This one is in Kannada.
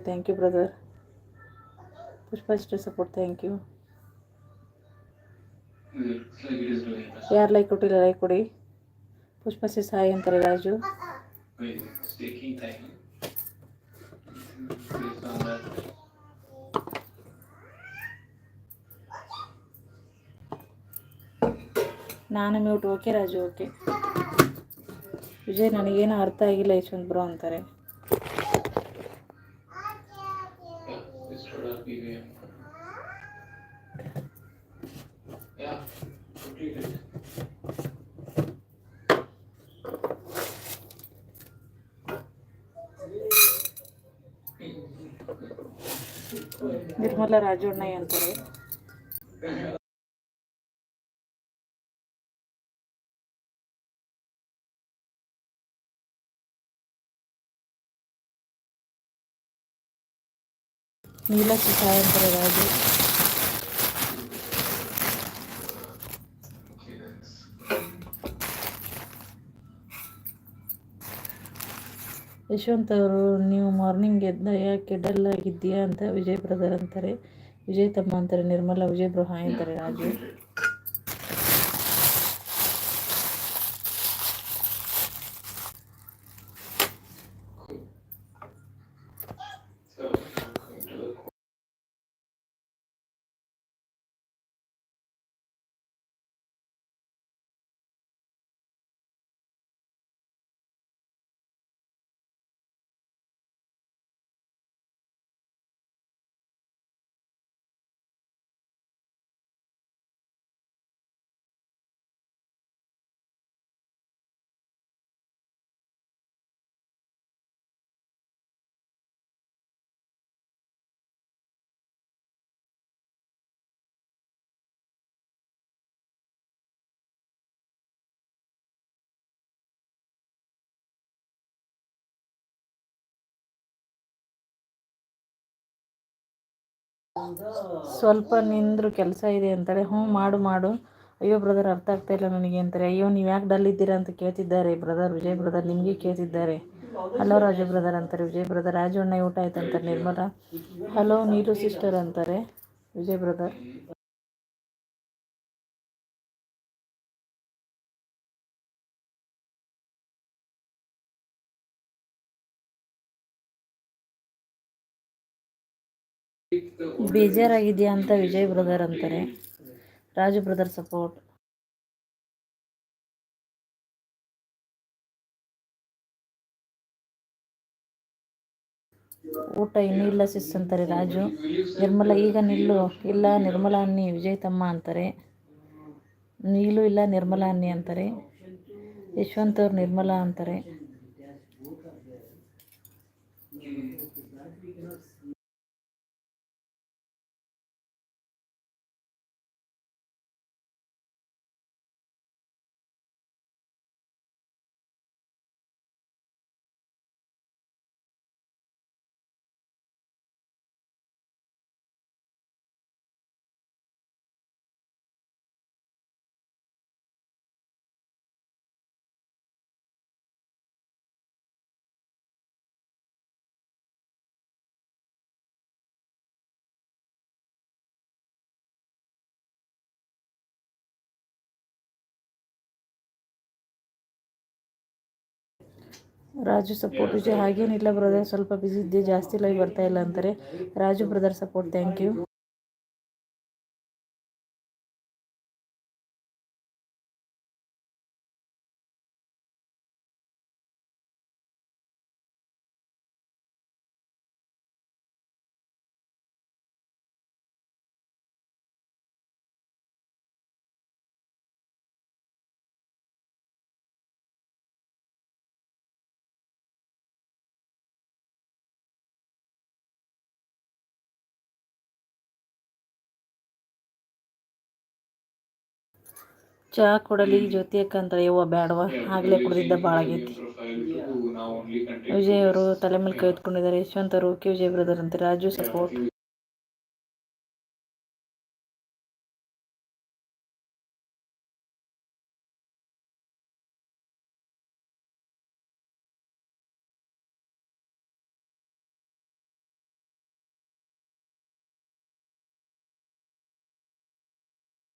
Thank you brother. Pushpashri support thank you. ಯಾರು ಲೈಕ್ ಕೊಟ್ಟಿಲ್ಲ ಲೈಕ್ ಕೊಡಿ. ಪುಷ್ಪಶ್ರೀ ಸಾಯಿ ಅಂತಾರೆ ರಾಜು. ನಾನು mute. Okay Raju okay. Vijay ನನಗೇನು ಅರ್ಥ ಆಗಿಲ್ಲ ಯಶವಂತ್ ಬ್ರೋ ಅಂತಾರೆ. ನಿರ್ಮಲ ರಾಜಣ್ಣಯ್ಯ ಅಂತಾರೆ. ನೀಲಕ್ಷಿ ಸಾಯಿ ಅಂತಾರೆ ರಾಜು. ಯಶವಂತ್ ಅವರು ನೀವು ಮಾರ್ನಿಂಗ್ ಎದ್ದ ಯಾಕೆ ಡಲ್ ಆಗಿದ್ದೀಯಾ ಅಂತ ವಿಜಯ್ ಬ್ರದರ್ ಅಂತಾರೆ. ವಿಜಯ್ ತಮ್ಮ ಅಂತಾರೆ. ನಿರ್ಮಲಾ ವಿಜಯ್ ಬ್ರೋ ಹಾಯ್ ಅಂತಾರೆ ರಾಜು. ಸ್ವಲ್ಪ ನಿಂದ್ರು ಕೆಲಸ ಇದೆ ಅಂತಾರೆ. ಹ್ಞೂ ಮಾಡು ಮಾಡು. ಅಯ್ಯೋ ಬ್ರದರ್ ಅರ್ಥ ಆಗ್ತಾ ಇಲ್ಲ ನನಗೆ ಅಂತಾರೆ. ಅಯ್ಯೋ ನೀವು ಯಾಕೆ ಡಲ್ ಇದ್ದೀರಾ ಅಂತ ಕೇಳ್ತಿದ್ದಾರೆ ಬ್ರದರ್. ವಿಜಯ್ ಬ್ರದರ್ ನಿಮಗೆ ಕೇಳ್ತಿದ್ದಾರೆ. ಹಲೋ ರಾಜು ಬ್ರದರ್ ಅಂತಾರೆ ವಿಜಯ್ ಬ್ರದರ್. ರಾಜು ಅಣ್ಣ ಊಟ ಆಯ್ತು ಅಂತಾರೆ ನಿರ್ಮಲ. ಹಲೋ ನೀರು ಸಿಸ್ಟರ್ ಅಂತಾರೆ ವಿಜಯ್ ಬ್ರದರ್. ಬೇಜಾರಾಗಿದೆಯಾ ಅಂತ ವಿಜಯ್ ಬ್ರದರ್ ಅಂತಾರೆ. Raju brother support. ಊಟ ಇನ್ನೂ ಇಲ್ಲ ಸಿಸ್ ಅಂತಾರೆ ರಾಜು. ನಿರ್ಮಲ ಈಗ ನಿಲ್ಲು. ಇಲ್ಲ ನಿರ್ಮಲಾ ಅನ್ನಿ ವಿಜಯ್ ತಮ್ಮ ಅಂತಾರೆ. ನೀಲು ಇಲ್ಲ ನಿರ್ಮಲಾ ಅನ್ನಿ ಅಂತಾರೆ. ಯಶವಂತ್ ಅವ್ರು ನಿರ್ಮಲಾ ಅಂತಾರೆ. ರಾಜು ಸಪೋರ್ಟ್. ವಿಜಯ್ ಹಾಗೇನಿಲ್ಲ ಬ್ರದರ್, ಸ್ವಲ್ಪ ಬಿಸಿ ಇದ್ದೆ, ಜಾಸ್ತಿ ಲೈವ್ ಬರ್ತಾ ಇಲ್ಲ ಅಂತಾರೆ. Raju brother support thank you. ಚಹಾ ಕೊಡಲಿ ಜ್ಯೋತಿ ಅಕ್ಕ ಅಂತಾರೆ. ಯವ್ವ ಬ್ಯಾಡವ, ಆಗಲೇ ಕುಡಿದಿದ್ದ ಭಾಳ ಆಗೈತಿ. ವಿಜಯ್ ಅವರು ತಲೆ ಮೇಲೆ ಕೈ ಎತ್ಕೊಂಡಿದ್ದಾರೆ. ಯಶವಂತ್ ಅವರು ಓಕೆ ವಿಜಯ್ ಬ್ರದರ್ ಅಂತಾರೆ. ರಾಜು ಸಪೋರ್ಟ್.